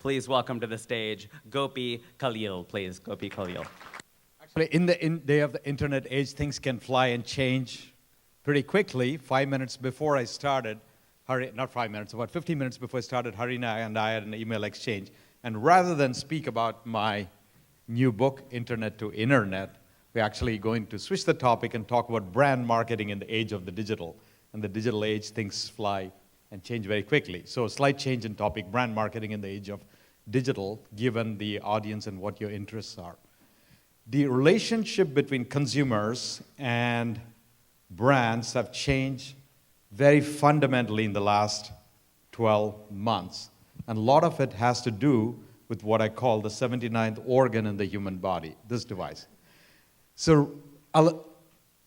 Please welcome to the stage Gopi Kallayil, please. Gopi Kallayil. Actually, in the day of the internet age, things can fly and change pretty quickly. 5 minutes before I started, not 5 minutes, about 15 minutes before I started, Harina and I had an email exchange. And rather than speak about my new book, Internet to Internet, we're actually going to switch the topic and talk about brand marketing in the age of the digital. In the digital age, things fly and change very quickly. So a slight change in topic, brand marketing in the age of digital, given the audience and what your interests are. The relationship between consumers and brands have changed very fundamentally in the last 12 months. And a lot of it has to do with what I call the 79th organ in the human body, this device. So I'll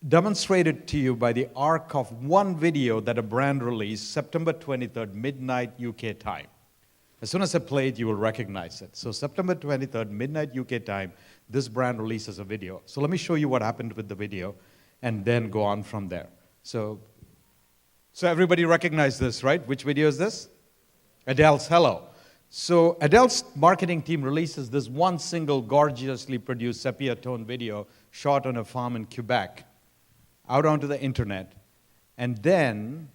demonstrate it to you by the arc of one video that a brand released September 23rd, midnight UK time. As soon as I play it, you will recognize it. So September 23rd, midnight UK time, this brand releases a video. So let me show you what happened with the video and then go on from there. So everybody recognize this, right? Which video is this? Adele's Hello. So Adele's marketing team releases this one single gorgeously produced sepia tone video shot on a farm in Quebec out onto the internet, and then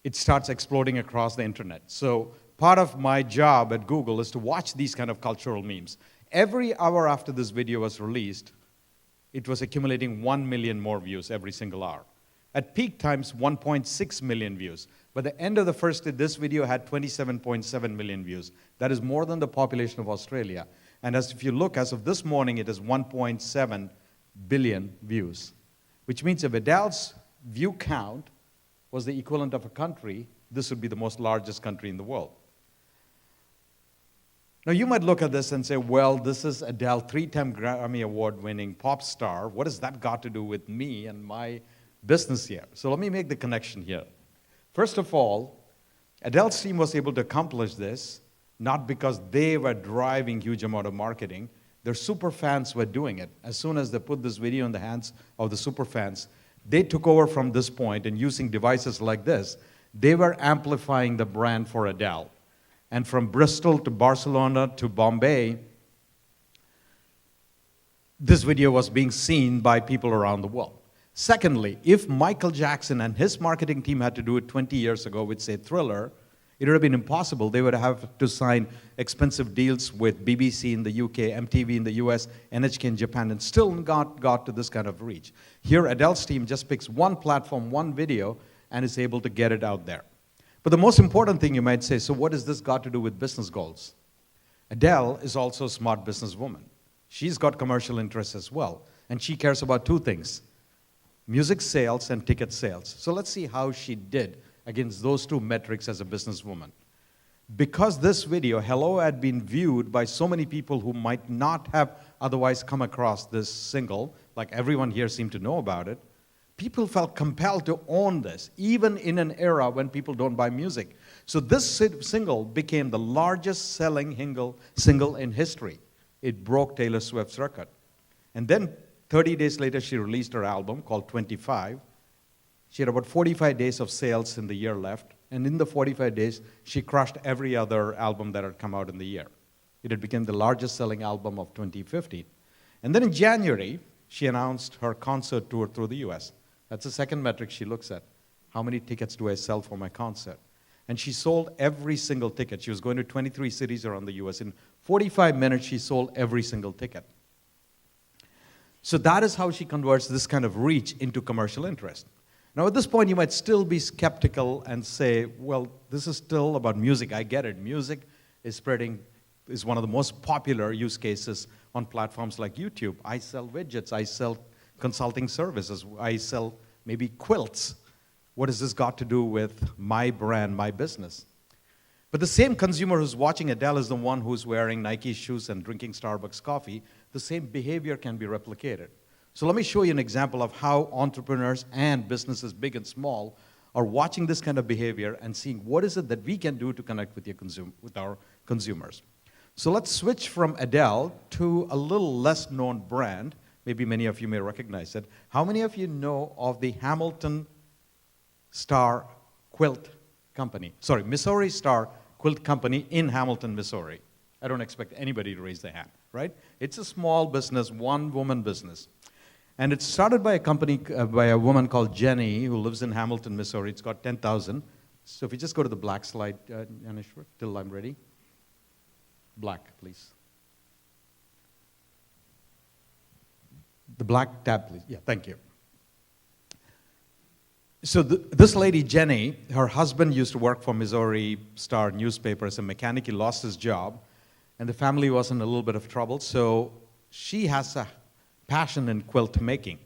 it starts exploding across the internet. So part of my job at Google is to watch these kind of cultural memes. Every hour after this video was released, it was accumulating 1 million more views every single hour. At peak times, 1.6 million views. By the end of the first day, this video had 27.7 million views. That is more than the population of Australia. And if you look, as of this morning, it is 1.7 billion views, which means if Adele's view count was the equivalent of a country, this would be the most largest country in the world. Now, you might look at this and say, well, this is Adele, 3-time Grammy Award-winning pop star. What has that got to do with me and my business here? So let me make the connection here. First of all, Adele's team was able to accomplish this not because they were driving huge amount of marketing. Their super fans were doing it. As soon as they put this video in the hands of the super fans, they took over from this point, and using devices like this, they were amplifying the brand for Adele. And from Bristol to Barcelona to Bombay, this video was being seen by people around the world. Secondly, if Michael Jackson and his marketing team had to do it 20 years ago with, say, Thriller, it would have been impossible. They would have to sign expensive deals with BBC in the UK, MTV in the US, NHK in Japan, and still got to this kind of reach. Here, Adele's team just picks one platform, one video, and is able to get it out there. But the most important thing you might say, so what has this got to do with business goals? Adele is also a smart businesswoman. She's got commercial interests as well, and she cares about two things: music sales and ticket sales. So let's see how she did against those two metrics as a businesswoman. Because this video, Hello, had been viewed by so many people who might not have otherwise come across this single, like everyone here seemed to know about it, people felt compelled to own this, even in an era when people don't buy music. So this single became the largest selling single in history. It broke Taylor Swift's record. And then 30 days later, she released her album called 25. She had about 45 days of sales in the year left. And in the 45 days, she crushed every other album that had come out in the year. It had become the largest selling album of 2015. And then in January, she announced her concert tour through the US. That's the second metric she looks at. How many tickets do I sell for my concert? And she sold every single ticket. She was going to 23 cities around the US. In 45 minutes, she sold every single ticket. So that is how she converts this kind of reach into commercial interest. Now, at this point, you might still be skeptical and say, well, this is still about music. I get it. Music is one of the most popular use cases on platforms like YouTube. I sell widgets. I sell consulting services. I sell maybe quilts. What has this got to do with my brand, my business? But the same consumer who's watching Adele is the one who's wearing Nike shoes and drinking Starbucks coffee. The same behavior can be replicated. So let me show you an example of how entrepreneurs and businesses, big and small, are watching this kind of behavior and seeing what is it that we can do to connect with our consumers. So let's switch from Adele to a little less known brand. Maybe many of you may recognize it. How many of you know of the Hamilton Star Quilt Company? Sorry, Missouri Star quilt company in Hamilton, Missouri. I don't expect anybody to raise their hand, right? It's a small business, one-woman business. And it's started by a company, by a woman called Jenny, who lives in Hamilton, Missouri. It's got 10,000. So if you just go to the black slide, Yaneshwar, till I'm ready. Black, please. The black tab, please. Yeah, thank you. So this lady, Jenny, her husband used to work for Missouri Star newspaper as a mechanic. He lost his job, and the family was in a little bit of trouble. So she has a passion in quilt making.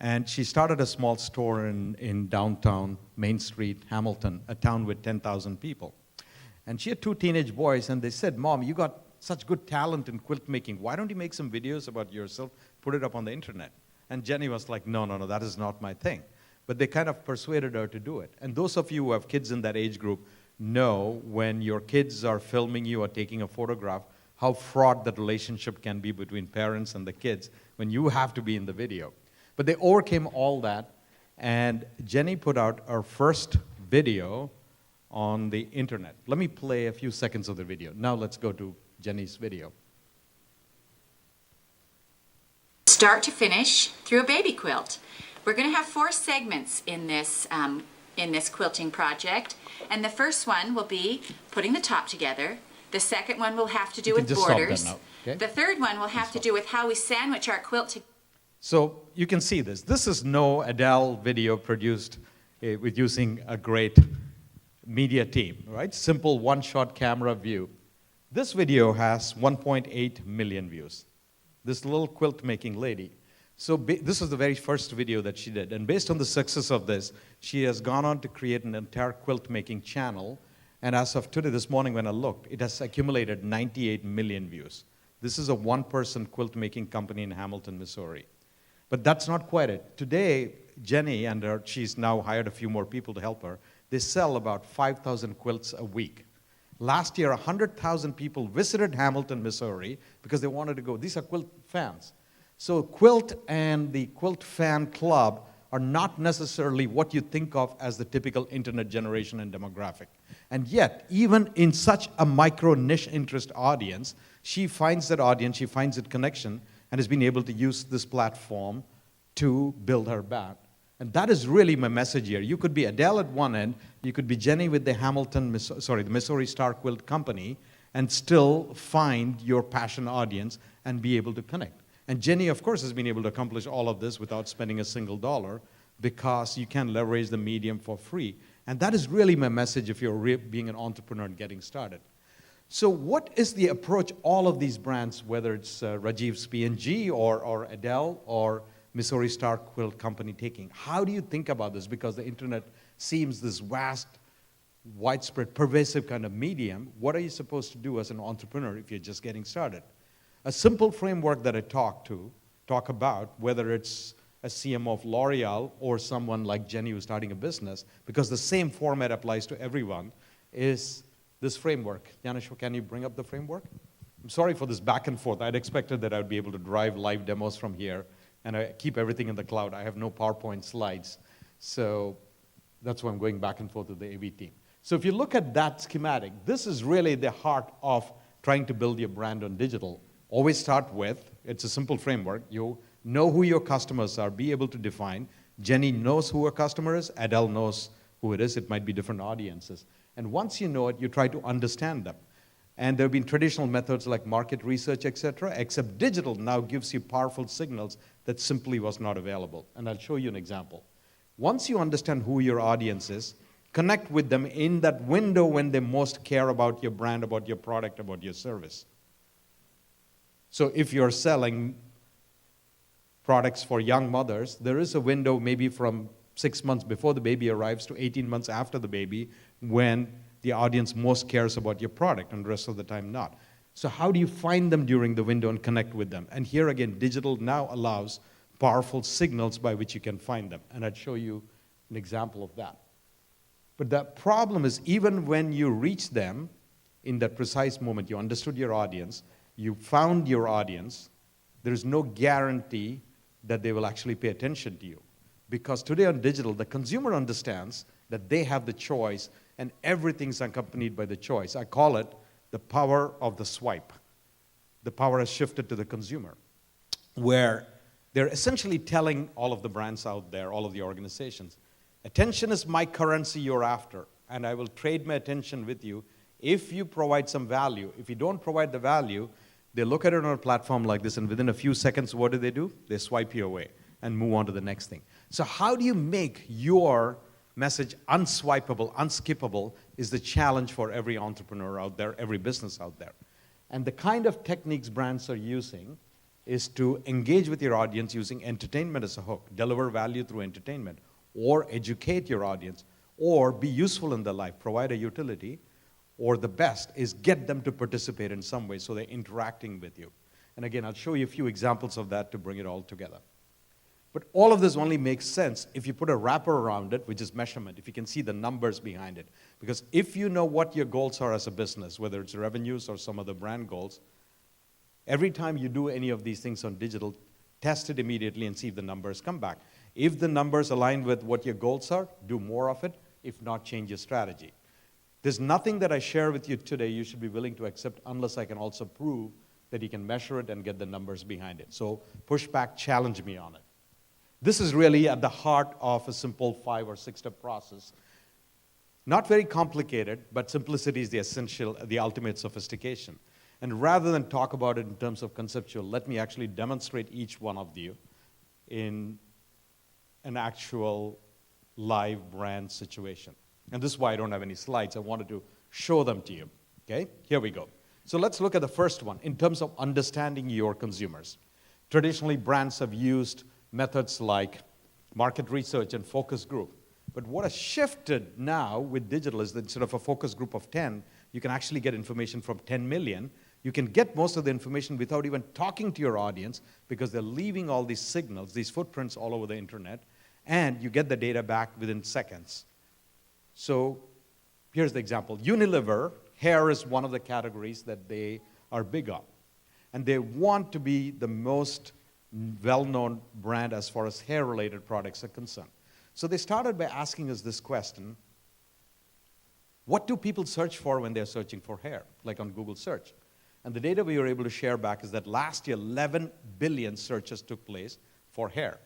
And she started a small store in downtown Main Street, Hamilton, a town with 10,000 people. And she had 2 teenage boys, and they said, "Mom, you got such good talent in quilt making. Why don't you make some videos about yourself, put it up on the internet?" And Jenny was like, no, that is not my thing. But they kind of persuaded her to do it. And those of you who have kids in that age group know when your kids are filming you or taking a photograph, how fraught that relationship can be between parents and the kids when you have to be in the video. But they overcame all that, and Jenny put out her first video on the internet. Let me play a few seconds of the video. Now let's go to Jenny's video. Start to finish through a baby quilt. We're going to have 4 segments in this quilting project, and the first one will be putting the top together. The second one will have to do with borders. Now, okay? The third one will have to do with how we sandwich our quilt together. So you can see this. This is no Adele video produced with using a great media team, right? Simple one-shot camera view. This video has 1.8 million views. This little quilt-making lady. So this is the very first video that she did. And based on the success of this, she has gone on to create an entire quilt-making channel. And as of today, this morning when I looked, it has accumulated 98 million views. This is a one-person quilt-making company in Hamilton, Missouri. But that's not quite it. Today, Jenny, and she's now hired a few more people to help her, they sell about 5,000 quilts a week. Last year, 100,000 people visited Hamilton, Missouri, because they wanted to go. These are quilt fans. So quilt and the quilt fan club are not necessarily what you think of as the typical internet generation and demographic. And yet, even in such a micro niche interest audience, she finds that audience, she finds that connection, and has been able to use this platform to build her brand. And that is really my message here. You could be Adele at one end, you could be Jenny with the the Missouri Star Quilt Company, and still find your passion audience and be able to connect. And Jenny, of course, has been able to accomplish all of this without spending a single dollar because you can leverage the medium for free. And that is really my message if you're being an entrepreneur and getting started. So what is the approach all of these brands, whether it's Rajiv's P&G or Adele or Missouri Star Quilt Company taking? How do you think about this? Because the internet seems this vast, widespread, pervasive kind of medium. What are you supposed to do as an entrepreneur if you're just getting started? A simple framework that I talk about, whether it's a CMO of L'Oreal or someone like Jenny who's starting a business, because the same format applies to everyone, is this framework. Yaneshwar, can you bring up the framework? I'm sorry for this back and forth. I'd expected that I would be able to drive live demos from here, and I keep everything in the cloud. I have no PowerPoint slides, so that's why I'm going back and forth with the AV team. So if you look at that schematic, this is really the heart of trying to build your brand on digital. Always start with, it's a simple framework. You know who your customers are, be able to define. Jenny knows who her customer is. Adele knows who it is. It might be different audiences. And once you know it, you try to understand them. And there have been traditional methods like market research, et cetera, except digital now gives you powerful signals that simply was not available. And I'll show you an example. Once you understand who your audience is, connect with them in that window when they most care about your brand, about your product, about your service. So if you're selling products for young mothers, there is a window maybe from 6 months before the baby arrives to 18 months after the baby when the audience most cares about your product and the rest of the time not. So how do you find them during the window and connect with them? And here again, digital now allows powerful signals by which you can find them. And I'd show you an example of that. But the problem is even when you reach them in that precise moment, you understood your audience, you found your audience, there is no guarantee that they will actually pay attention to you. Because today on digital, the consumer understands that they have the choice and everything's accompanied by the choice. I call it the power of the swipe. The power has shifted to the consumer, where they're essentially telling all of the brands out there, all of the organizations, attention is my currency you're after, and I will trade my attention with you if you provide some value. If you don't provide the value, they look at it on a platform like this, and within a few seconds, what do? They swipe you away and move on to the next thing. So how do you make your message unswipeable, unskippable, is the challenge for every entrepreneur out there, every business out there. And the kind of techniques brands are using is to engage with your audience using entertainment as a hook, deliver value through entertainment, or educate your audience, or be useful in their life, provide a utility, or the best is get them to participate in some way so they're interacting with you. And again, I'll show you a few examples of that to bring it all together. But all of this only makes sense if you put a wrapper around it, which is measurement, if you can see the numbers behind it. Because if you know what your goals are as a business, whether it's revenues or some other brand goals, every time you do any of these things on digital, test it immediately and see if the numbers come back. If the numbers align with what your goals are, do more of it. If not, change your strategy. There's nothing that I share with you today you should be willing to accept unless I can also prove that you can measure it and get the numbers behind it. So push back, challenge me on it. This is really at the heart of a simple 5 or 6 step process. Not very complicated, but simplicity is the essential, the ultimate sophistication. And rather than talk about it in terms of conceptual, let me actually demonstrate each one of you in an actual live brand situation. And this is why I don't have any slides. I wanted to show them to you. Okay, here we go. So let's look at the first one in terms of understanding your consumers. Traditionally, brands have used methods like market research and focus group. But what has shifted now with digital is that instead of a focus group of 10, you can actually get information from 10 million. You can get most of the information without even talking to your audience because they're leaving all these signals, these footprints all over the internet, and you get the data back within seconds. So here's the example. Unilever, hair is one of the categories that they are big on. And they want to be the most well-known brand as far as hair-related products are concerned. So they started by asking us this question: what do people search for when they're searching for hair, like on Google search? And the data we were able to share back is that last year, 11 billion searches took place for hair.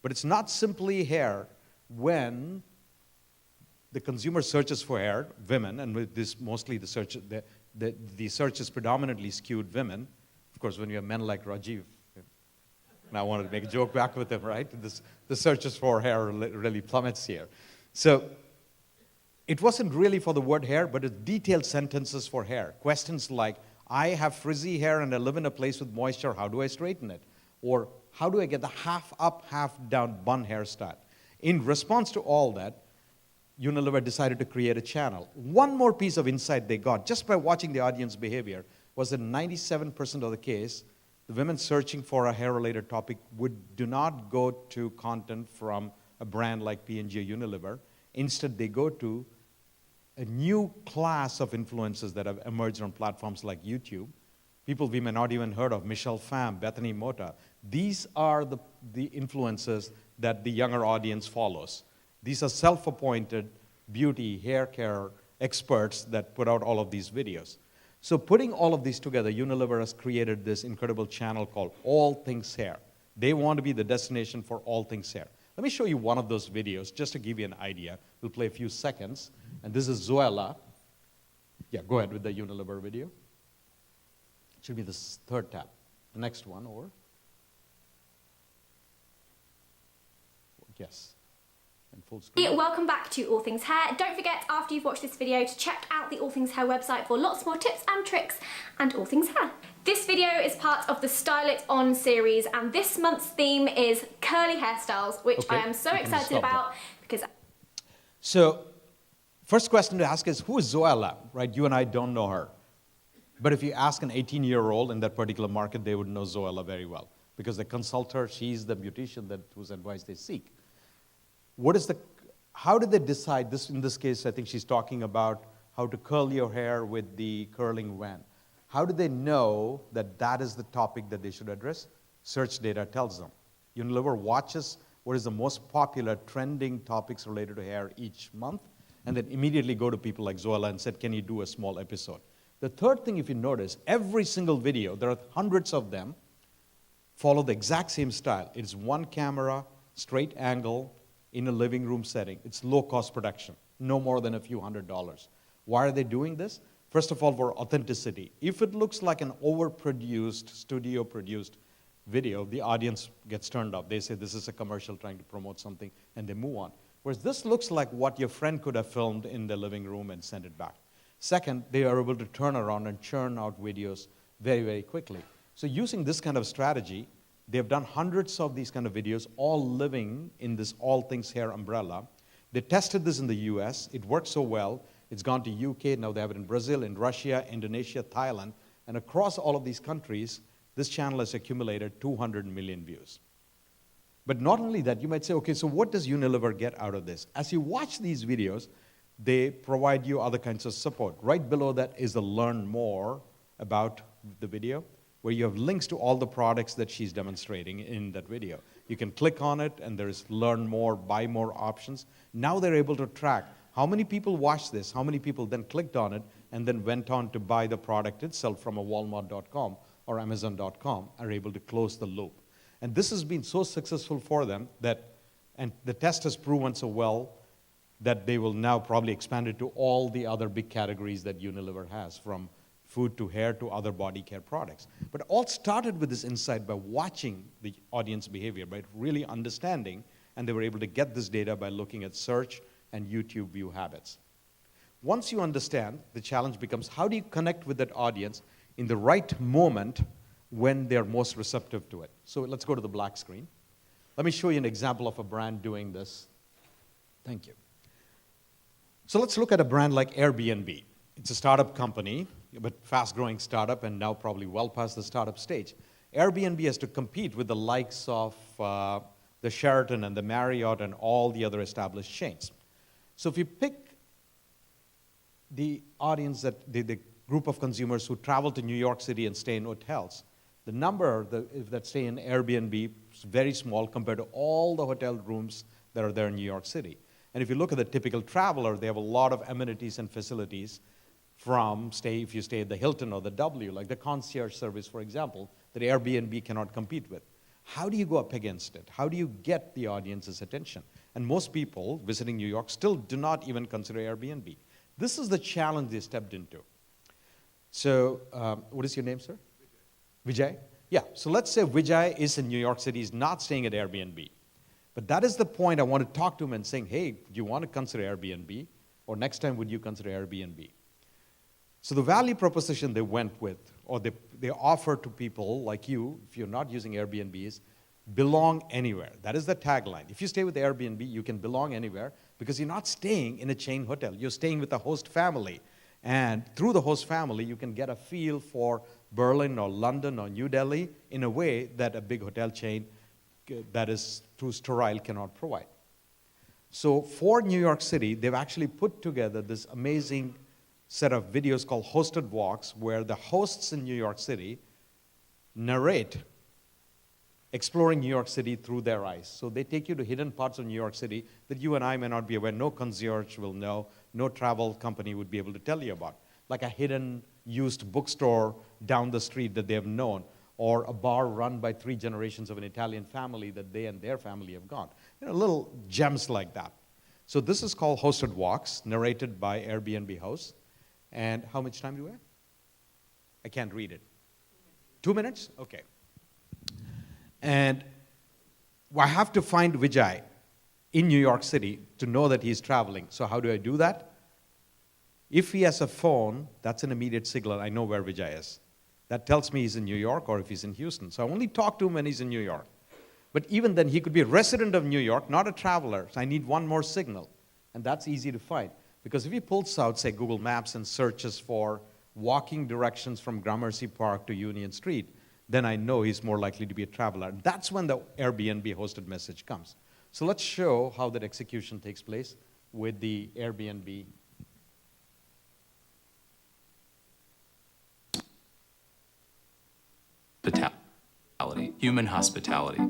But it's not simply hair. When the consumer searches for hair, women, and with this mostly the search is predominantly skewed women. Of course, when you have men like Rajiv, and I wanted to make a joke back with him, right? The searches for hair really plummets here. So it wasn't really for the word hair, but it's detailed sentences for hair. Questions like, I have frizzy hair and I live in a place with moisture, how do I straighten it? Or how do I get the half up, half down bun hairstyle? In response to all that, Unilever decided to create a channel. One more piece of insight they got just by watching the audience behavior was that 97% of the case, the women searching for a hair-related topic do not go to content from a brand like P&G or Unilever. Instead, they go to a new class of influencers that have emerged on platforms like YouTube. People we may not even heard of, Michelle Pham, Bethany Mota. These are the influencers that the younger audience follows. These are self-appointed beauty, hair care experts that put out all of these videos. So putting all of these together, Unilever has created this incredible channel called All Things Hair. They want to be the destination for all things hair. Let me show you one of those videos just to give you an idea. We'll play a few seconds. And this is Zoella. Yeah, go ahead with the Unilever video. It should be the third tab. The next one, over. Yes. And full screen. Welcome back to All Things Hair. Don't forget, after you've watched this video, to check out the All Things Hair website for lots more tips and tricks and all things hair. This video is part of the Style It On series, and this month's theme is curly hairstyles, which I am so excited about because... So, first question to ask is, who is Zoella, right? You and I don't know her. But if you ask an 18-year-old in that particular market, they would know Zoella very well because they consult her. She's the beautician whose advice they seek. How did they decide this? In this case, I think she's talking about how to curl your hair with the curling wand. How do they know that that is the topic that they should address? Search data tells them. Unilever watches what is the most popular trending topics related to hair each month, and then immediately go to people like Zoella and said, can you do a small episode? The third thing, if you notice, every single video, there are hundreds of them, follow the exact same style. It's one camera, straight angle, in a living room setting. It's low-cost production, no more than a few $100s. Why are they doing this? First of all, for authenticity. If it looks like an overproduced, studio-produced video, the audience gets turned off. They say this is a commercial trying to promote something, and they move on. Whereas this looks like what your friend could have filmed in the living room and sent it back. Second, they are able to turn around and churn out videos very, very quickly. So using this kind of strategy, they've done hundreds of these kind of videos, all living in this all things hair umbrella. They tested this in the US. It worked so well. It's gone to UK. Now they have it in Brazil, in Russia, Indonesia, Thailand. And across all of these countries, this channel has accumulated 200 million views. But not only that, you might say, okay, so what does Unilever get out of this? As you watch these videos, they provide you other kinds of support. Right below that is the learn more about the video, where you have links to all the products that she's demonstrating in that video. You can click on it, and there's learn more, buy more options. Now they're able to track how many people watched this, how many people then clicked on it, and then went on to buy the product itself from a Walmart.com or Amazon.com, are able to close the loop. And this has been so successful for them that, and the test has proven so well, that they will now probably expand it to all the other big categories that Unilever has, from food to hair to other body care products. But all started with this insight by watching the audience behavior, by really understanding, and they were able to get this data by looking at search and YouTube view habits. Once you understand, the challenge becomes how do you connect with that audience in the right moment when they're most receptive to it. So let's go to the black screen. Let me show you an example of a brand doing this. Thank you. So let's look at a brand like Airbnb. It's a startup company, but fast-growing startup, and now probably well past the startup stage. Airbnb has to compete with the likes of the Sheraton and the Marriott and all the other established chains. So if you pick the audience, the group of consumers who travel to New York City and stay in hotels, the number that stay in Airbnb is very small compared to all the hotel rooms that are there in New York City. And if you look at the typical traveler, they have a lot of amenities and facilities from if you stay at the Hilton or the W, like the concierge service, for example, that Airbnb cannot compete with. How do you go up against it? How do you get the audience's attention? And most people visiting New York still do not even consider Airbnb. This is the challenge they stepped into. So, what is your name, sir? Vijay? Yeah, so let's say Vijay is in New York City, he's not staying at Airbnb. But that is the point I want to talk to him and saying, hey, do you want to consider Airbnb? Or next time, would you consider Airbnb? So the value proposition they went with, or they offer to people like you, if you're not using Airbnb, is belong anywhere. That is the tagline. If you stay with Airbnb, you can belong anywhere because you're not staying in a chain hotel. You're staying with a host family. And through the host family, you can get a feel for Berlin or London or New Delhi in a way that a big hotel chain that is too sterile cannot provide. So for New York City, they've actually put together this amazing set of videos called Hosted Walks, where the hosts in New York City narrate exploring New York City through their eyes. So they take you to hidden parts of New York City that you and I may not be aware. No concierge will know. No travel company would be able to tell you about. Like a hidden used bookstore down the street that they have known, or a bar run by 3 generations of an Italian family that they and their family have gone. Little gems like that. So this is called Hosted Walks, narrated by Airbnb hosts. And how much time do we have? I can't read it. 2 minutes? Okay. And I have to find Vijay in New York City to know that he's traveling. So how do I do that? If he has a phone, that's an immediate signal. I know where Vijay is. That tells me he's in New York or if he's in Houston. So I only talk to him when he's in New York. But even then, he could be a resident of New York, not a traveler. So I need one more signal. And that's easy to find. Because if he pulls out, say, Google Maps and searches for walking directions from Gramercy Park to Union Street, then I know he's more likely to be a traveler. That's when the Airbnb hosted message comes. So let's show how that execution takes place with the Airbnb. Hospitality, human hospitality.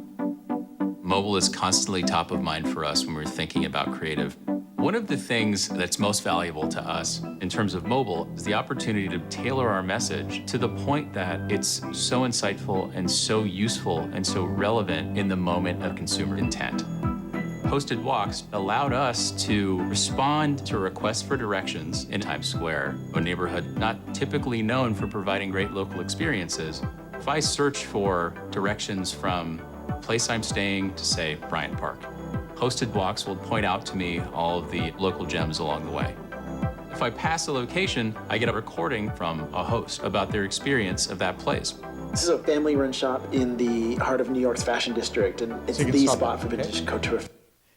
Mobile is constantly top of mind for us when we're thinking about creative One of the things that's most valuable to us in terms of mobile is the opportunity to tailor our message to the point that it's so insightful and so useful and so relevant in the moment of consumer intent. Hosted Walks allowed us to respond to requests for directions in Times Square, a neighborhood not typically known for providing great local experiences. If I search for directions from the place I'm staying to, say, Bryant Park, Hosted Walks will point out to me all of the local gems along the way. If I pass a location, I get a recording from a host about their experience of that place. This is a family-run shop in the heart of New York's fashion district, and it's the spot for vintage couture.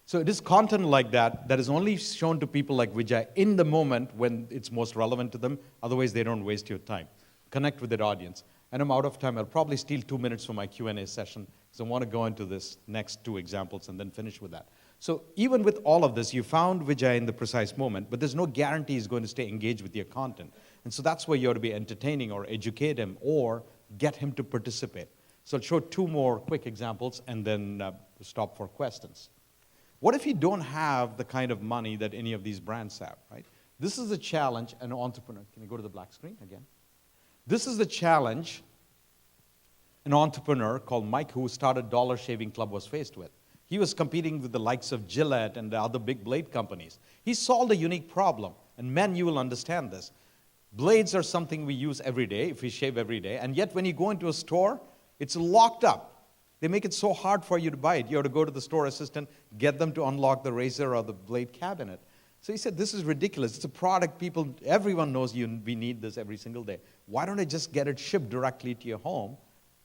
So it is content like that that is only shown to people like Vijay in the moment when it's most relevant to them. Otherwise, they don't waste your time. Connect with that audience. And I'm out of time. I'll probably steal 2 minutes from my Q&A session because I want to go into this next 2 examples and then finish with that. So even with all of this, you found Vijay in the precise moment, but there's no guarantee he's going to stay engaged with your content. And so that's why you ought to be entertaining or educate him or get him to participate. So I'll show 2 more quick examples and then stop for questions. What if you don't have the kind of money that any of these brands have, right? This is a challenge an entrepreneur, can you go to the black screen again? This is the challenge an entrepreneur called Mike, who started Dollar Shaving Club, was faced with. He was competing with the likes of Gillette and the other big blade companies. He solved a unique problem, and men, you will understand this. Blades are something we use every day, if we shave every day, and yet when you go into a store, it's locked up. They make it so hard for you to buy it. You have to go to the store assistant, get them to unlock the razor or the blade cabinet. So he said, this is ridiculous. It's a product everyone knows we need this every single day. Why don't I just get it shipped directly to your home,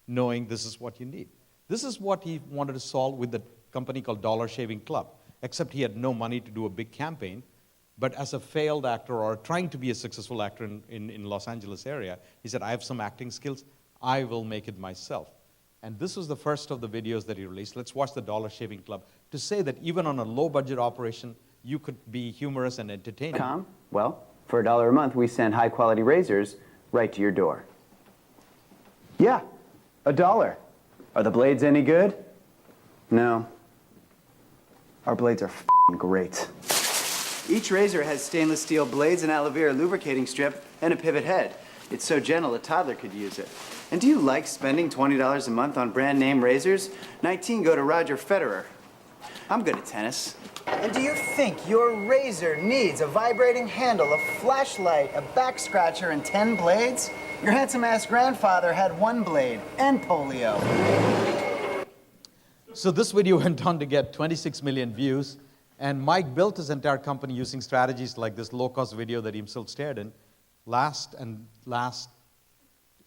knowing this is what you need? This is what he wanted to solve with the company called Dollar Shaving Club, except he had no money to do a big campaign. But as a failed actor or trying to be a successful actor in Los Angeles area, he said, I have some acting skills. I will make it myself. And this was the first of the videos that he released. Let's watch the Dollar Shaving Club to say that even on a low-budget operation, you could be humorous and entertaining. Well, for $1 a month, we send high-quality razors right to your door. Yeah, $1. Are the blades any good? No. Our blades are f***ing great. Each razor has stainless steel blades, an aloe vera lubricating strip, and a pivot head. It's so gentle a toddler could use it. And do you like spending $20 a month on brand name razors? 19 go to Roger Federer. I'm good at tennis. And do you think your razor needs a vibrating handle, a flashlight, a back scratcher, and 10 blades? Your handsome-ass grandfather had 1 blade and polio. So this video went on to get 26 million views, and Mike built his entire company using strategies like this low-cost video that he himself stared in.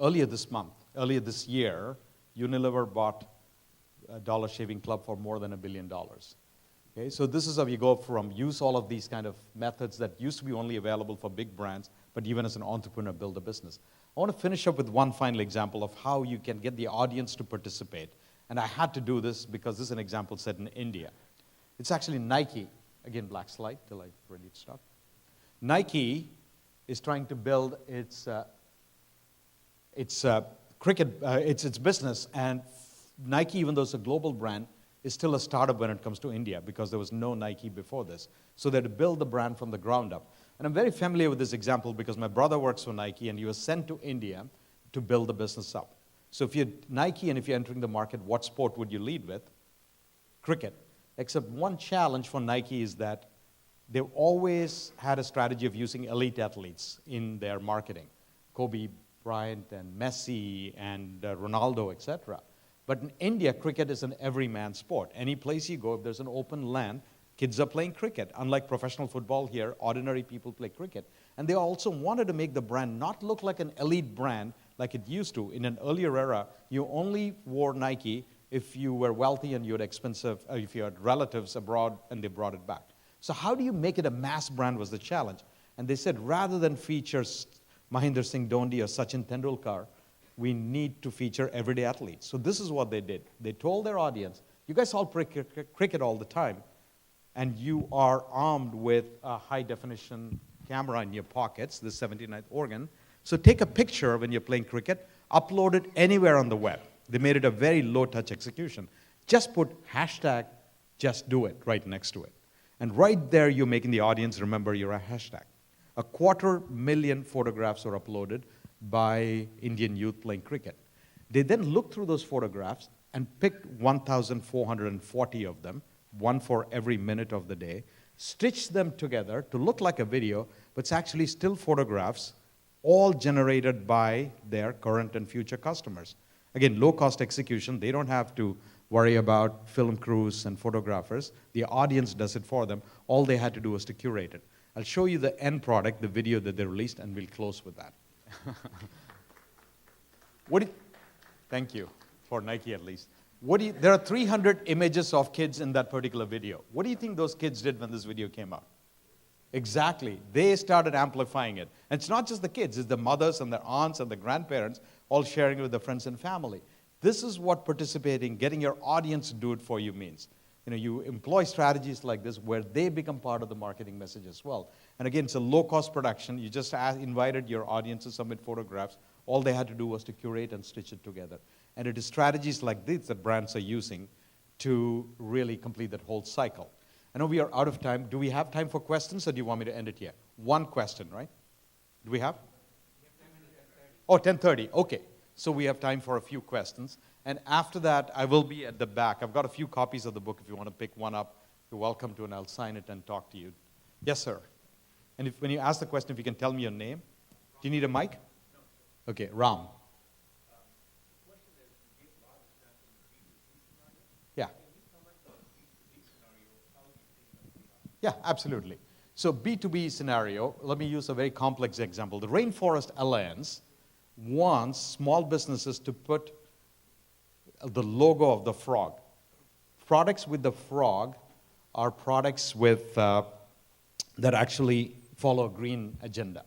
Earlier this year, Unilever bought Dollar Shaving Club for more than $1 billion. Okay, so this is how you go from use all of these kind of methods that used to be only available for big brands, but even as an entrepreneur, build a business. I want to finish up with one final example of how you can get the audience to participate. And I had to do this because this is an example set in India. It's actually Nike. Again, black slide till I'm ready to stop. Nike is trying to build its business, and Nike, even though it's a global brand, is still a startup when it comes to India because there was no Nike before this. So they had to build the brand from the ground up. And I'm very familiar with this example because my brother works for Nike and he was sent to India to build the business up. So if you're Nike and if you're entering the market, what sport would you lead with? Cricket. Except one challenge for Nike is that they've always had a strategy of using elite athletes in their marketing. Kobe Bryant and Messi and Ronaldo, etc. But in India, cricket is an everyman sport. Any place you go, if there's an open land, kids are playing cricket. Unlike professional football here, ordinary people play cricket. And they also wanted to make the brand not look like an elite brand like it used to. In an earlier era, you only wore Nike if you were wealthy and you had if you had relatives abroad and they brought it back. So how do you make it a mass brand was the challenge. And they said rather than feature Mahendra Singh Dhoni or Sachin Tendulkar, we need to feature everyday athletes. So this is what they did. They told their audience, you guys all play cricket all the time, and you are armed with a high-definition camera in your pockets, the 79th organ. So take a picture when you're playing cricket, upload it anywhere on the web. They made it a very low-touch execution. Just put hashtag just do it right next to it. And right there, you're making the audience remember your hashtag. 250,000 photographs were uploaded by Indian youth playing cricket. They then looked through those photographs and picked 1,440 of them, one for every minute of the day, stitched them together to look like a video, but it's actually still photographs, all generated by their current and future customers. Again, low-cost execution. They don't have to worry about film crews and photographers. The audience does it for them. All they had to do was to curate it. I'll show you the end product, the video that they released, and we'll close with that. Thank you, for Nike at least. There are 300 images of kids in that particular video. What do you think those kids did when this video came out? Exactly. They started amplifying it. And it's not just the kids, it's the mothers and the aunts and the grandparents all sharing it with their friends and family. This is what participating, getting your audience to do it for you means. You employ strategies like this where they become part of the marketing message as well. And again, it's a low-cost production. You just invited your audience to submit photographs. All they had to do was to curate and stitch it together. And it is strategies like this that brands are using to really complete that whole cycle. I know we are out of time. Do we have time for questions, or do you want me to end it here? One question, right? Do we have? Oh, 10:30. Okay. So we have time for a few questions. And after that, I will be at the back. I've got a few copies of the book. If you want to pick one up, you're welcome to, and I'll sign it and talk to you. Yes, sir. And when you ask the question, if you can tell me your name. Do you need a mic? No. Okay, Ram. Yeah. Yeah, absolutely. So B2B scenario, let me use a very complex example. The Rainforest Alliance wants small businesses to put the logo of the frog. Products with the frog are products with that actually follow a green agenda.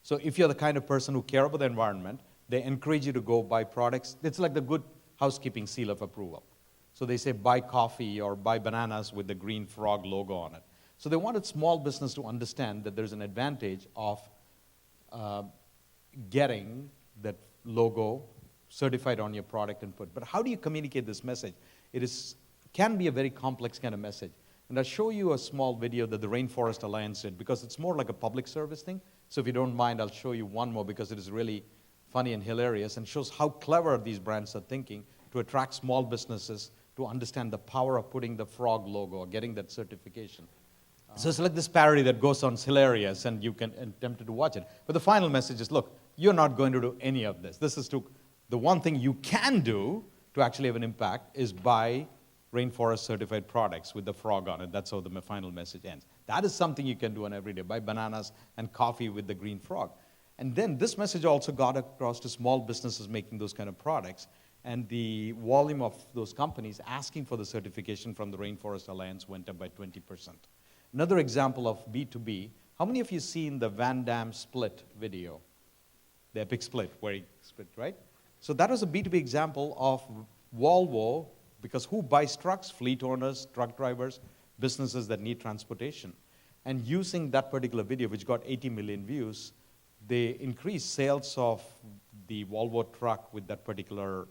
So if you're the kind of person who care about the environment, they encourage you to go buy products. It's like the good housekeeping seal of approval. So they say buy coffee or buy bananas with the green frog logo on it. So they wanted small business to understand that there's an advantage of getting that logo certified on your product and put. But how do you communicate this message? Can be a very complex kind of message. And I'll show you a small video that the Rainforest Alliance did, because it's more like a public service thing. So if you don't mind, I'll show you one more, because it is really funny and hilarious and shows how clever these brands are thinking to attract small businesses to understand the power of putting the frog logo or getting that certification. So it's like this parody that goes on, it's hilarious, and you can tempted to watch it. But the final message is, look, you're not going to do any of this. The one thing you can do to actually have an impact is buy rainforest certified products with the frog on it. That's how the final message ends. That is something you can do on every day. Buy bananas and coffee with the green frog. And then this message also got across to small businesses making those kind of products. And the volume of those companies asking for the certification from the Rainforest Alliance went up by 20%. Another example of B2B, how many of you seen the Van Damme split video? The epic split, where he split, right? So that was a B2B example of Volvo, because who buys trucks? Fleet owners, truck drivers, businesses that need transportation. And using that particular video, which got 80 million views, they increased sales of the Volvo truck with that particular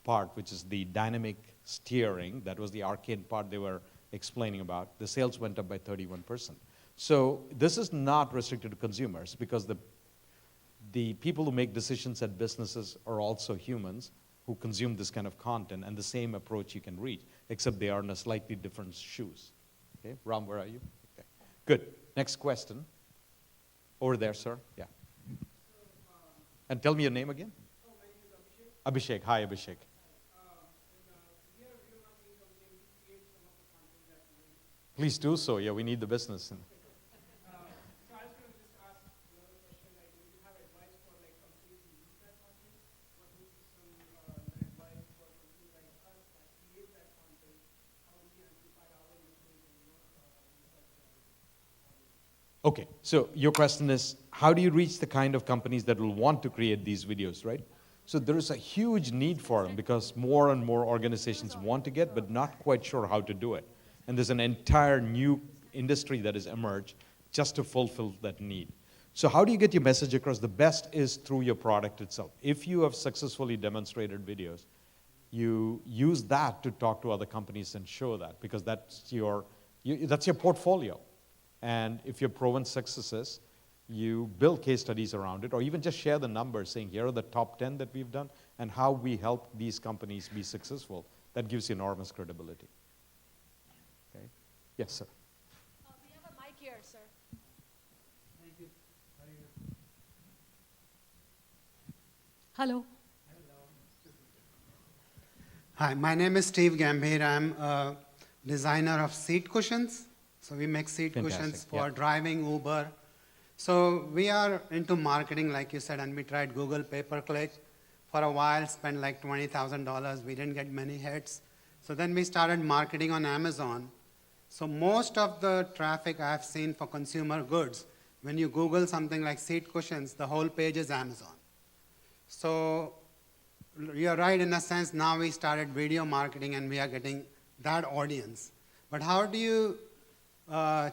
part, which is the dynamic steering. That was the arcade part they were explaining about. The sales went up by 31%. So this is not restricted to consumers, because the people who make decisions at businesses are also humans who consume this kind of content, and the same approach you can reach, except they are in a slightly different shoes. Okay, Ram, where are you? Okay, good. Next question. Over there, sir. Yeah. And tell me your name again. My name is Abhishek. Abhishek. Hi, Abhishek. Please do so. Yeah, we need the business. So I was going to just ask another question, like, do you have advice for like companies who use that content? What would be some advice for companies like us that create that content? How do we amplify our message and Okay, so your question is, how do you reach the kind of companies that will want to create these videos, right? So there is a huge need for them, because more and more organizations want to get, but not quite sure how to do it. And there's an entire new industry that has emerged just to fulfill that need. So how do you get your message across? The best is through your product itself. If you have successfully demonstrated videos, you use that to talk to other companies and show that, because that's your That's your portfolio. And if you're proven successes, you build case studies around it, or even just share the numbers saying, here are the top 10 that we've done and how we help these companies be successful. That gives you enormous credibility. Okay? Yes, sir. We have a mic here, sir. Thank you. Hello. Hi, my name is Steve Gambhir. I'm a designer of seat cushions. So we make seat cushions for driving, Uber. So we are into marketing, like you said, and we tried Google pay-per-click for a while, spent like $20,000. We didn't get many hits. So then we started marketing on Amazon. So most of the traffic I've seen for consumer goods, when you Google something like seat cushions, the whole page is Amazon. So you're right in a sense, now we started video marketing and we are getting that audience. But how do you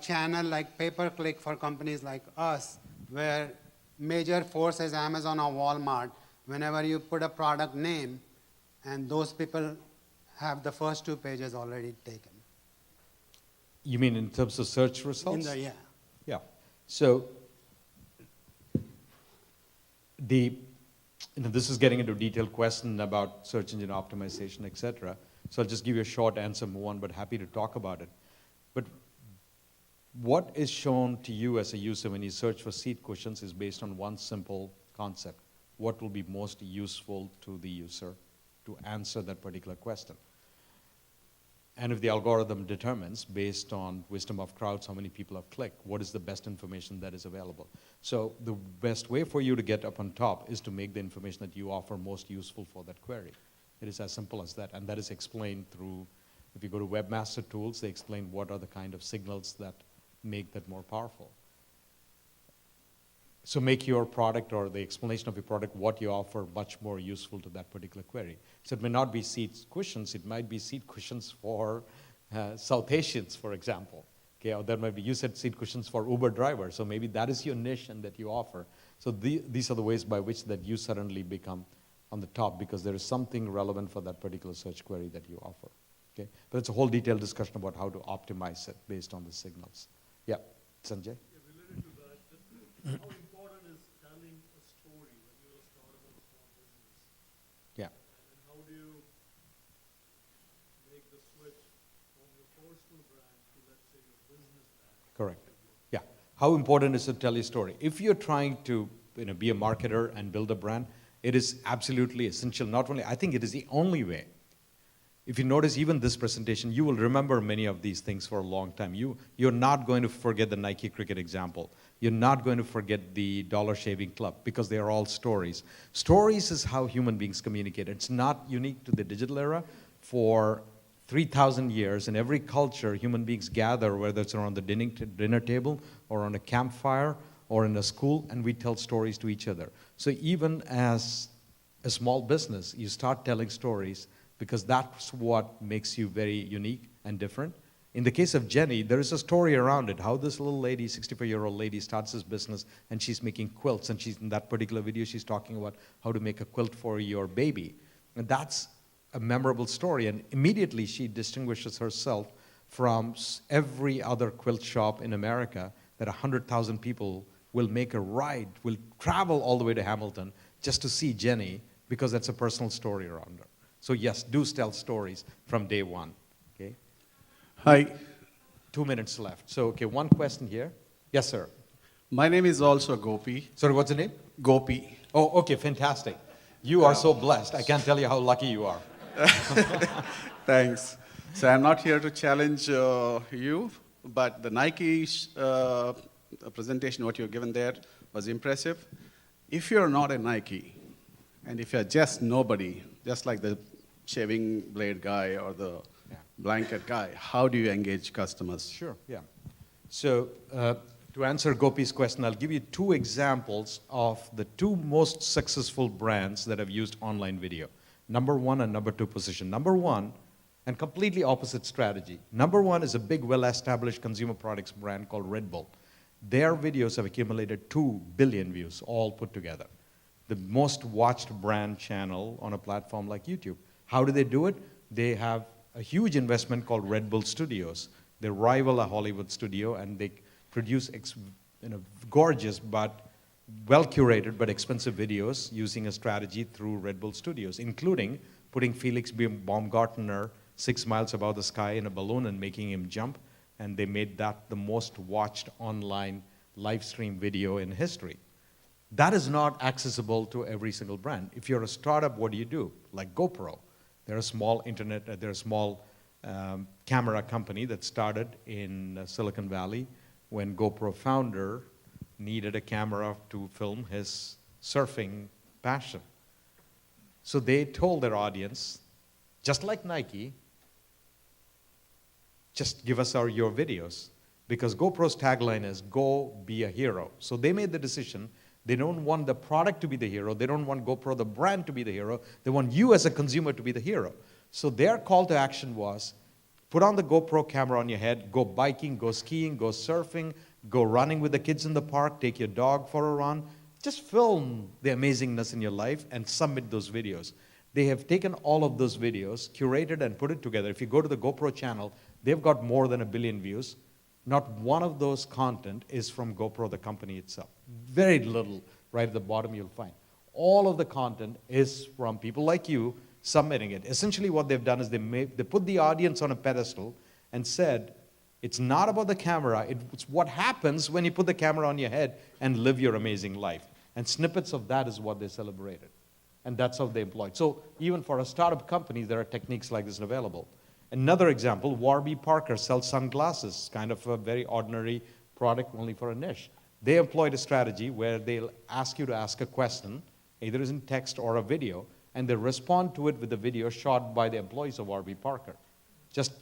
channel like pay-per-click for companies like us, where major force is Amazon or Walmart, whenever you put a product name, and those people have the first 2 pages already taken? You mean in terms of search results? Yeah. Yeah. So this is getting into a detailed question about search engine optimization, et cetera. So I'll just give you a short answer, move on, but happy to talk about it. But what is shown to you as a user when you search for seat cushions is based on one simple concept. What will be most useful to the user to answer that particular question? And if the algorithm determines, based on wisdom of crowds, how many people have clicked, what is the best information that is available? So the best way for you to get up on top is to make the information that you offer most useful for that query. It is as simple as that, and that is explained through, if you go to Webmaster Tools, they explain what are the kind of signals that make that more powerful. So make your product or the explanation of your product, what you offer, much more useful to that particular query. So it may not be seat cushions, it might be seat cushions for South Asians, for example. Okay, or there might be, you said seat cushions for Uber drivers, so maybe that is your niche and that you offer. So these are the ways by which that you suddenly become on the top, because there is something relevant for that particular search query that you offer. Okay? But it's a whole detailed discussion about how to optimize it based on the signals. Yeah, Sanjay? Related to that, how important is telling a story when you're a startup or a small business? Yeah. And how do you make the switch from your personal brand to, let's say, your business brand? Correct. Yeah. How important is it to tell your story? If you're trying to be a marketer and build a brand, it is absolutely essential. Not only, I think it is the only way. If you notice even this presentation, you will remember many of these things for a long time. You're not going to forget the Nike cricket example. You're not going to forget the Dollar Shaving Club, because they are all stories. Stories is how human beings communicate. It's not unique to the digital era. For 3,000 years, in every culture, human beings gather, whether it's around the dinner table or on a campfire or in a school, and we tell stories to each other. So even as a small business, you start telling stories, because that's what makes you very unique and different. In the case of Jenny, there is a story around it, how this little lady, 64-year-old lady, starts this business, and she's making quilts, and she's in that particular video, she's talking about how to make a quilt for your baby. And that's a memorable story, and immediately she distinguishes herself from every other quilt shop in America, that 100,000 people will make a ride, will travel all the way to Hamilton just to see Jenny, because that's a personal story around her. So yes, do tell stories from day one. Okay. Hi. 2 minutes left. So okay, one question here. Yes, sir. My name is also Gopi. Sorry, what's the name? Gopi. Oh, okay, fantastic. You are so blessed. I can't tell you how lucky you are. Thanks. So I'm not here to challenge you, but the Nike presentation, what you've given there, was impressive. If you're not a Nike, and if you're just nobody, just like the shaving blade guy or the blanket guy, how do you engage customers? Sure, yeah. So to answer Gopi's question, I'll give you 2 examples of the 2 most successful brands that have used online video. Number 1 and number 2 position. Number 1, and completely opposite strategy. Number 1 is a big, well-established consumer products brand called Red Bull. Their videos have accumulated 2 billion views, all put together. The most watched brand channel on a platform like YouTube. How do they do it? They have a huge investment called Red Bull Studios. They rival a Hollywood studio, and they produce gorgeous but well-curated but expensive videos using a strategy through Red Bull Studios, including putting Felix Baumgartner 6 miles above the sky in a balloon and making him jump, and they made that the most watched online live stream video in history. That is not accessible to every single brand. If you're a startup, what do? Like GoPro. They're a small camera company that started in Silicon Valley when GoPro founder needed a camera to film his surfing passion. So they told their audience, just like Nike, just give us your videos. Because GoPro's tagline is, go be a hero. So they made the decision, they don't want the product to be the hero, they don't want GoPro, the brand, to be the hero, they want you as a consumer to be the hero. So their call to action was, put on the GoPro camera on your head, go biking, go skiing, go surfing, go running with the kids in the park, take your dog for a run. Just film the amazingness in your life and submit those videos. They have taken all of those videos, curated and put it together. If you go to the GoPro channel, they've got more than 1 billion views. Not one of those content is from GoPro, the company itself. Very little, right at the bottom you'll find. All of the content is from people like you submitting it. Essentially what they've done is they put the audience on a pedestal and said, it's not about the camera, it's what happens when you put the camera on your head and live your amazing life. And snippets of that is what they celebrated. And that's how they employed. So even for a startup company, there are techniques like this available. Another example, Warby Parker sells sunglasses, kind of a very ordinary product only for a niche. They employed a strategy where they'll ask you to ask a question, either in text or a video, and they respond to it with a video shot by the employees of Warby Parker. Just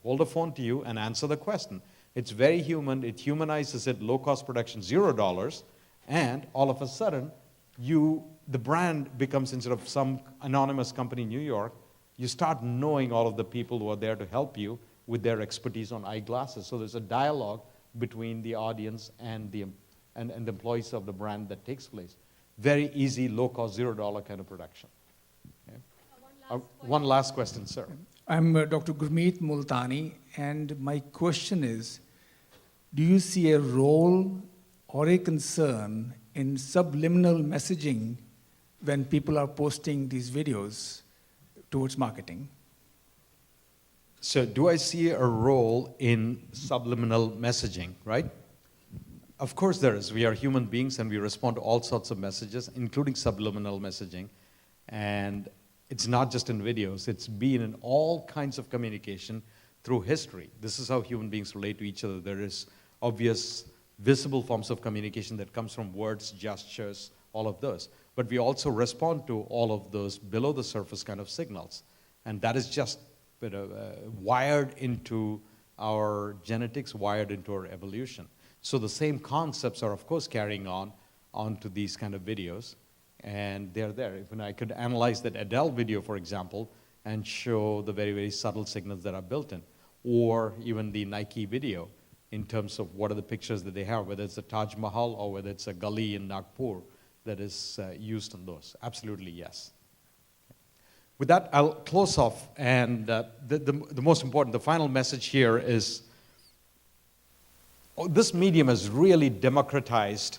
hold the phone to you and answer the question. It's very human, it humanizes it, low-cost production, $0, and all of a sudden, the brand becomes, instead of some anonymous company in New York, you start knowing all of the people who are there to help you with their expertise on eyeglasses. So there's a dialogue between the audience and the employees of the brand that takes place. Very easy, low-cost, $0 kind of production. Okay. One last question, sir. I'm Dr. Gurmeet Multani, and my question is, do you see a role or a concern in subliminal messaging when people are posting these videos towards marketing? So do I see a role in subliminal messaging, right? Of course there is. We are human beings and we respond to all sorts of messages, including subliminal messaging. And it's not just in videos. It's been in all kinds of communication through history. This is how human beings relate to each other. There is obvious, visible forms of communication that comes from words, gestures, all of those. But we also respond to all of those below the surface kind of signals. And that is just wired into our genetics, wired into our evolution. So the same concepts are, of course, carrying on onto these kind of videos. And they're there. If I could analyze that Adele video, for example, and show the very, very subtle signals that are built in. Or even the Nike video in terms of what are the pictures that they have, whether it's a Taj Mahal or whether it's a gully in Nagpur that is used in those. Absolutely, yes. With that, I'll close off. And the most important, the final message here is, this medium has really democratized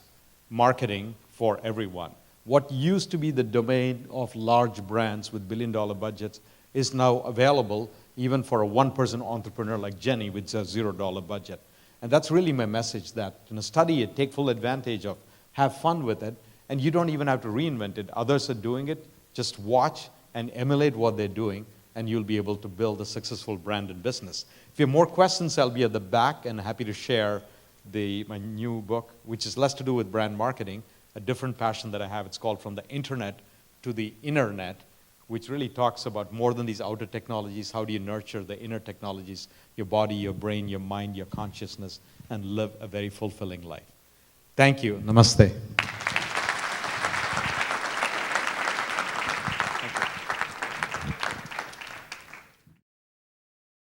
marketing for everyone. What used to be the domain of large brands with billion-dollar budgets is now available even for a one-person entrepreneur like Jenny with a $0 budget. And that's really my message, that study it, take full advantage of, have fun with it, and you don't even have to reinvent it. Others are doing it. Just watch and emulate what they're doing, and you'll be able to build a successful brand and business. If you have more questions, I'll be at the back and happy to share my new book, which is less to do with brand marketing, a different passion that I have. It's called From the Internet to the Internet, which really talks about more than these outer technologies, how do you nurture the inner technologies, your body, your brain, your mind, your consciousness, and live a very fulfilling life. Thank you. Namaste.